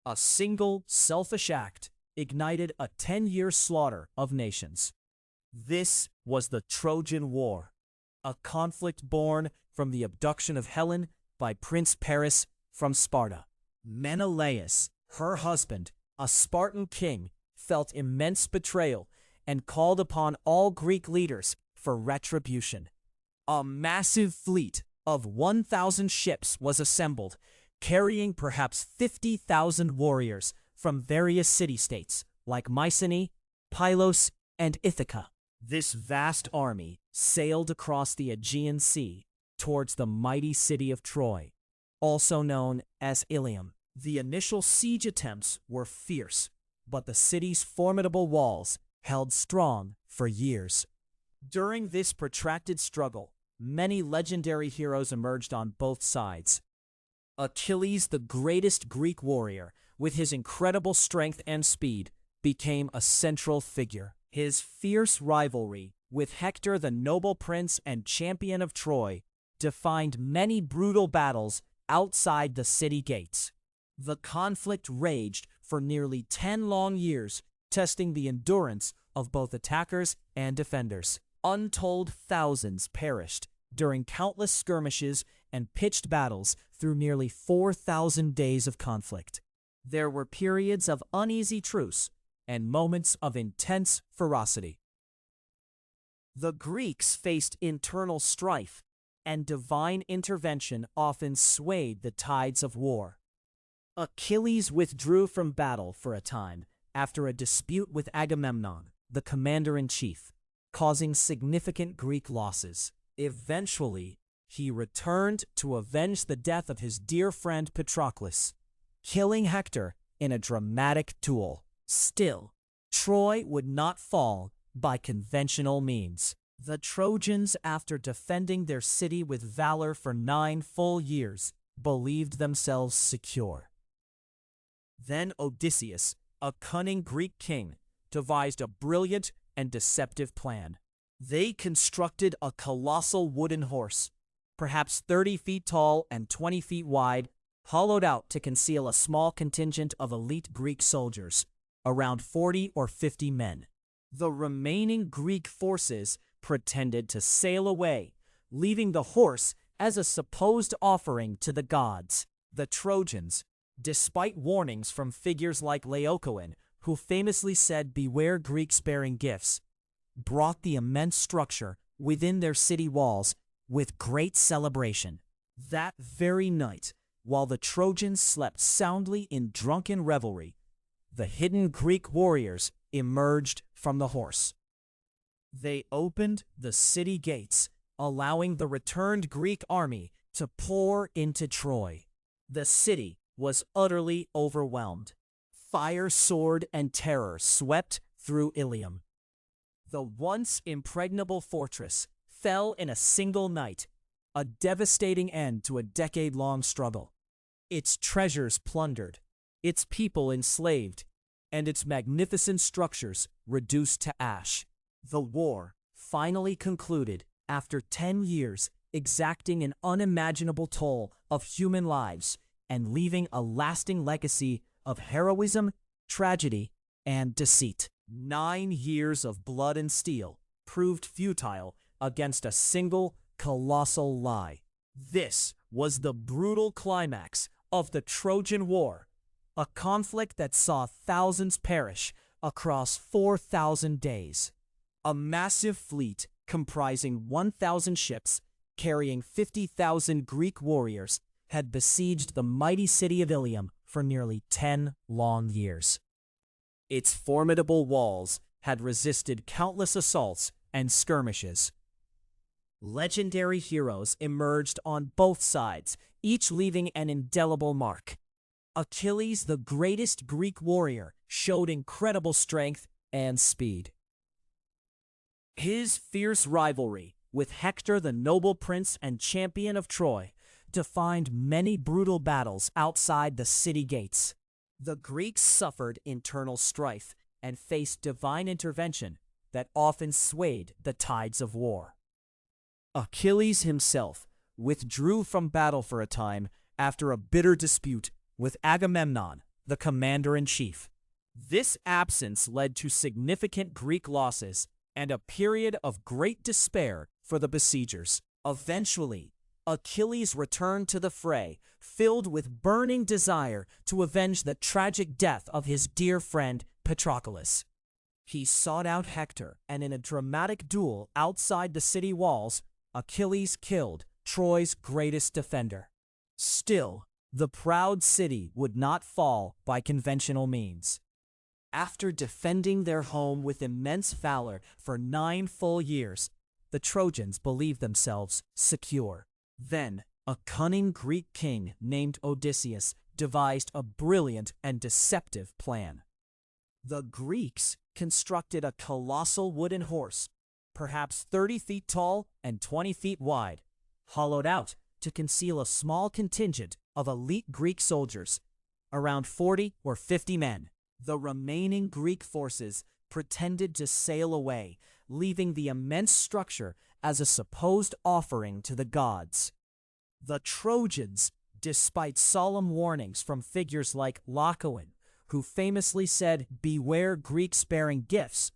A single, selfish act ignited a 10-year slaughter of nations. This was the Trojan War, a conflict born from the abduction of Helen by Prince Paris from Sparta. Menelaus, her husband, a Spartan king, felt immense betrayal and called upon all Greek leaders for retribution. A massive fleet of 1,000 ships was assembled, carrying perhaps 50,000 warriors from various city-states like Mycenae, Pylos, and Ithaca. This vast army sailed across the Aegean Sea towards the mighty city of Troy, also known as Ilium. The initial siege attempts were fierce, but the city's formidable walls held strong for years. During this protracted struggle, many legendary heroes emerged on both sides. Achilles, the greatest Greek warrior, with his incredible strength and speed, became a central figure. His fierce rivalry with Hector, the noble prince and champion of Troy, defined many brutal battles outside the city gates. The conflict raged for nearly 10 long years, testing the endurance of both attackers and defenders. Untold thousands perished during countless skirmishes and pitched battles through nearly 4,000 days of conflict. There were periods of uneasy truce and moments of intense ferocity. The Greeks faced internal strife, and divine intervention often swayed the tides of war. Achilles withdrew from battle for a time after a dispute with Agamemnon, the commander-in-chief, causing significant Greek losses. Eventually, he returned to avenge the death of his dear friend Patroclus, killing Hector in a dramatic duel. Still, Troy would not fall by conventional means. The Trojans, after defending their city with valor for 9 full years, believed themselves secure. Then Odysseus, a cunning Greek king, devised a brilliant and deceptive plan. They constructed a colossal wooden horse, perhaps 30 feet tall and 20 feet wide, hollowed out to conceal a small contingent of elite Greek soldiers, around 40 or 50 men. The remaining Greek forces pretended to sail away, leaving the horse as a supposed offering to the gods. The Trojans, despite warnings from figures like Laocoon, who famously said, "Beware Greeks bearing gifts," brought the immense structure within their city walls with great celebration. That very night, while the Trojans slept soundly in drunken revelry, the hidden Greek warriors emerged from the horse. They opened the city gates, allowing the returned Greek army to pour into Troy. The city was utterly overwhelmed. Fire, sword, and terror swept through Ilium. The once impregnable fortress fell in a single night, a devastating end to a decade-long struggle. Its treasures plundered, its people enslaved, and its magnificent structures reduced to ash. The war finally concluded after 10 years, exacting an unimaginable toll of human lives and leaving a lasting legacy of heroism, tragedy, and deceit. 9 years of blood and steel proved futile against a single colossal lie. This was the brutal climax of the Trojan War, a conflict that saw thousands perish across 4,000 days. A massive fleet comprising 1,000 ships carrying 50,000 Greek warriors had besieged the mighty city of Ilium for nearly 10 long years. Its formidable walls had resisted countless assaults and skirmishes. Legendary heroes emerged on both sides, each leaving an indelible mark. Achilles, the greatest Greek warrior, showed incredible strength and speed. His fierce rivalry with Hector, the noble prince and champion of Troy, defined many brutal battles outside the city gates. The Greeks suffered internal strife and faced divine intervention that often swayed the tides of war. Achilles himself withdrew from battle for a time after a bitter dispute with Agamemnon, the commander-in-chief. This absence led to significant Greek losses and a period of great despair for the besiegers. Eventually, Achilles returned to the fray, filled with burning desire to avenge the tragic death of his dear friend Patroclus. He sought out Hector, and in a dramatic duel outside the city walls, Achilles killed Troy's greatest defender. Still, the proud city would not fall by conventional means. After defending their home with immense valor for 9 full years, the Trojans believed themselves secure. Then, a cunning Greek king named Odysseus devised a brilliant and deceptive plan. The Greeks constructed a colossal wooden horse, perhaps 30 feet tall and 20 feet wide, hollowed out to conceal a small contingent of elite Greek soldiers, around 40 or 50 men. The remaining Greek forces pretended to sail away, leaving the immense structure as a supposed offering to the gods. The Trojans, despite solemn warnings from figures like Laocoon, who famously said, "Beware Greeks bearing gifts,"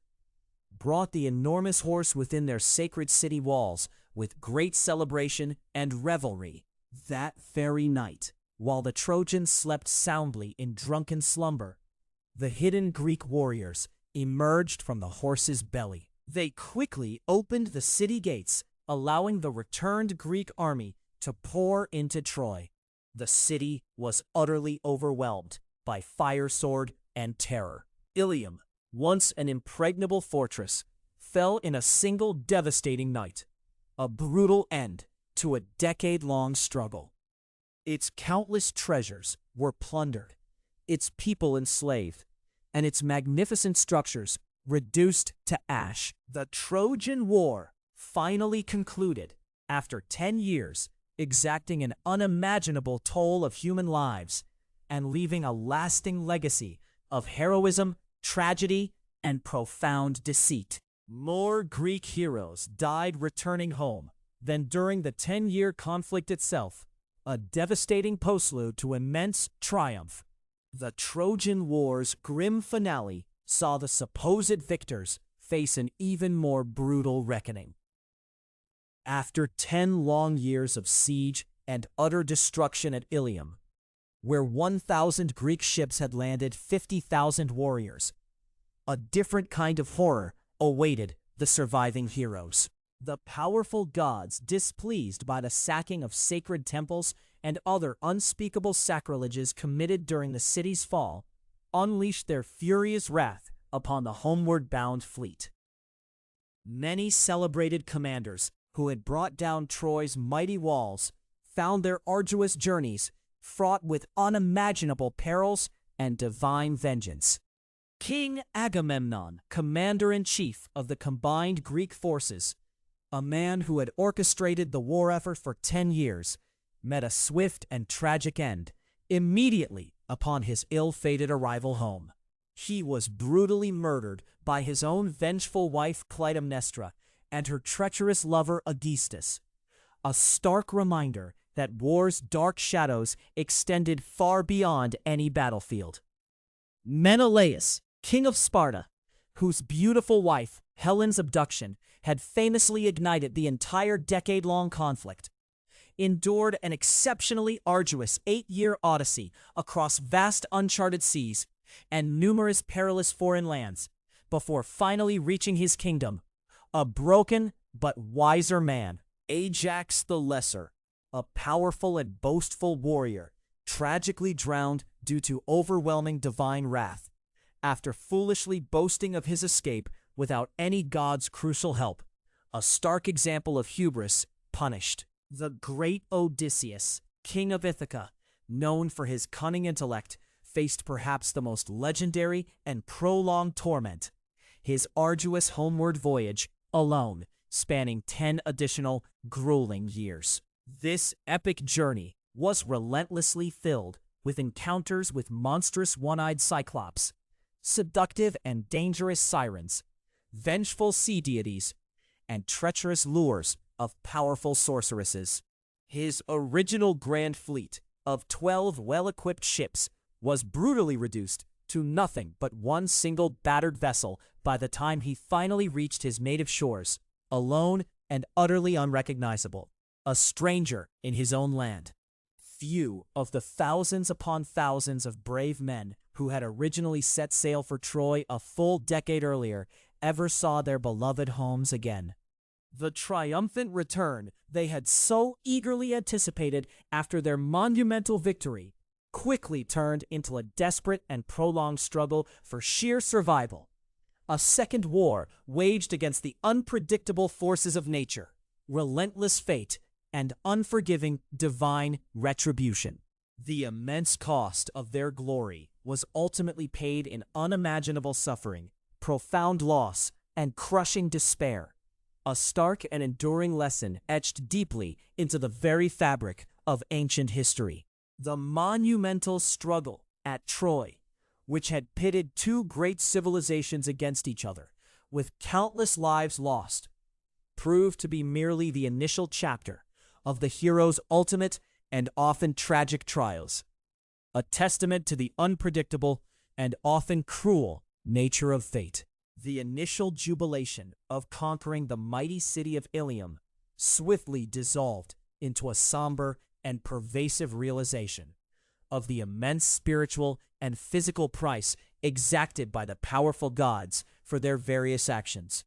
brought the enormous horse within their sacred city walls with great celebration and revelry. That very night, while the Trojans slept soundly in drunken slumber, the hidden Greek warriors emerged from the horse's belly. They quickly opened the city gates, allowing the returned Greek army to pour into Troy. The city was utterly overwhelmed by fire sword and terror. Ilium, once an impregnable fortress, fell in a single devastating night, a brutal end to a decade-long struggle. Its countless treasures were plundered, its people enslaved, and its magnificent structures reduced to ash. The Trojan War finally concluded after 10 years, exacting an unimaginable toll of human lives and leaving a lasting legacy of heroism, tragedy, and profound deceit. More Greek heroes died returning home than during the 10-year conflict itself, a devastating postlude to immense triumph. The Trojan War's grim finale saw the supposed victors face an even more brutal reckoning. After 10 long years of siege and utter destruction at Ilium, where 1,000 Greek ships had landed 50,000 warriors, a different kind of horror awaited the surviving heroes. The powerful gods, displeased by the sacking of sacred temples and other unspeakable sacrileges committed during the city's fall, unleashed their furious wrath upon the homeward-bound fleet. Many celebrated commanders who had brought down Troy's mighty walls found their arduous journeys fraught with unimaginable perils and divine vengeance. King Agamemnon, commander-in-chief of the combined Greek forces, a man who had orchestrated the war effort for 10 years, met a swift and tragic end immediately upon his ill-fated arrival home. He was brutally murdered by his own vengeful wife Clytemnestra and her treacherous lover Odysseus, a stark reminder that war's dark shadows extended far beyond any battlefield. Menelaus, king of Sparta, whose beautiful wife, Helen's abduction, had famously ignited the entire decade-long conflict, endured an exceptionally arduous 8-year odyssey across vast uncharted seas and numerous perilous foreign lands before finally reaching his kingdom, a broken but wiser man. Ajax the Lesser, a powerful and boastful warrior, tragically drowned due to overwhelming divine wrath, after foolishly boasting of his escape without any god's crucial help, a stark example of hubris punished. The great Odysseus, king of Ithaca, known for his cunning intellect, faced perhaps the most legendary and prolonged torment, his arduous homeward voyage alone spanning 10 additional grueling years. This epic journey was relentlessly filled with encounters with monstrous one-eyed cyclops, seductive and dangerous sirens, vengeful sea deities, and treacherous lures of powerful sorceresses. His original grand fleet of 12 well-equipped ships was brutally reduced to nothing but one single battered vessel by the time he finally reached his native shores, alone and utterly unrecognizable, a stranger in his own land. Few of the thousands upon thousands of brave men who had originally set sail for Troy a full decade earlier ever saw their beloved homes again. The triumphant return they had so eagerly anticipated after their monumental victory quickly turned into a desperate and prolonged struggle for sheer survival. A second war waged against the unpredictable forces of nature, relentless fate, and unforgiving divine retribution. The immense cost of their glory was ultimately paid in unimaginable suffering, profound loss, and crushing despair. A stark and enduring lesson etched deeply into the very fabric of ancient history. The monumental struggle at Troy, which had pitted two great civilizations against each other, with countless lives lost, proved to be merely the initial chapter of the hero's ultimate and often tragic trials, a testament to the unpredictable and often cruel nature of fate. The initial jubilation of conquering the mighty city of Ilium swiftly dissolved into a somber and pervasive realization of the immense spiritual and physical price exacted by the powerful gods for their various actions,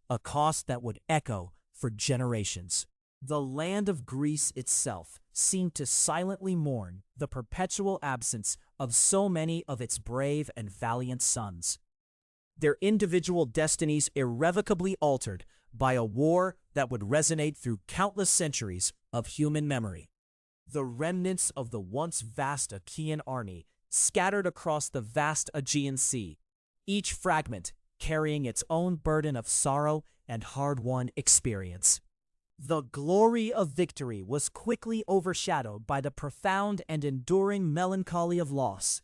a cost that would echo for generations. The land of Greece itself seemed to silently mourn the perpetual absence of so many of its brave and valiant sons, their individual destinies irrevocably altered by a war that would resonate through countless centuries of human memory. The remnants of the once vast Achaean army scattered across the vast Aegean Sea, each fragment carrying its own burden of sorrow and hard-won experience. The glory of victory was quickly overshadowed by the profound and enduring melancholy of loss.